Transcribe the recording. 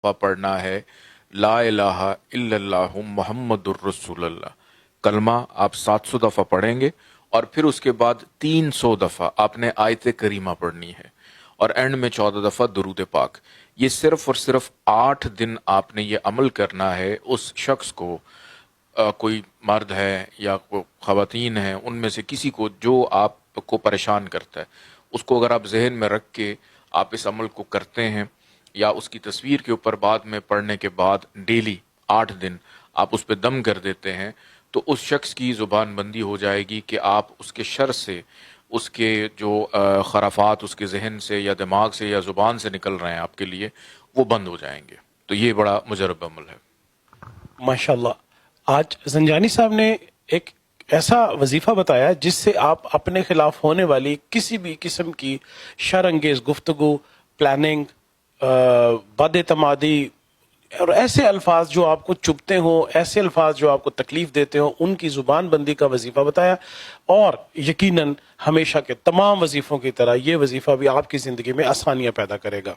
पढ़ना है ला इलाहा इल्लल्लाह मुहम्मदुर रसूलुल्लाह। कलमा आप 700 दफ़ा पढ़ेंगे और फिर उसके बाद 300 दफ़ा आपने आयत करीमा पढ़नी है और एंड में 14 दफ़ा दुरूद पाक। ये सिर्फ और सिर्फ 8 दिन आपने ये अमल करना है। उस शख्स को कोई मर्द है या कोई ख़वातीन है, उनमें से किसी को जो आपको परेशान करता है, उसको अगर आप जहन में रख के आप इस अमल को करते हैं या उसकी तस्वीर के ऊपर बाद में पढ़ने के बाद डेली 8 दिन आप उस पर दम कर देते हैं, तो उस शख्स की ज़ुबान बंदी हो जाएगी कि आप उसके शर से, उसके जो खराफात उसके जहन से या दिमाग से या ज़ुबान से निकल रहे हैं आपके लिए, वो बंद हो जाएंगे। तो ये बड़ा मुजरब अमल है। माशाल्लाह, आज जंजानी साहब ने एक ऐसा वजीफा बताया जिससे आप अपने खिलाफ होने वाली किसी भी किस्म की शरअंगेज गुफ्तगू, प्लानिंग, बदएतमादी और ऐसे अल्फाज जो आपको चुभते हो, ऐसे अल्फाज जो आपको तकलीफ देते हो, उनकी जुबान बंदी का वजीफा बताया। और यकीनन हमेशा के तमाम वजीफों की तरह ये वजीफा भी आपकी जिंदगी में आसानियां पैदा करेगा।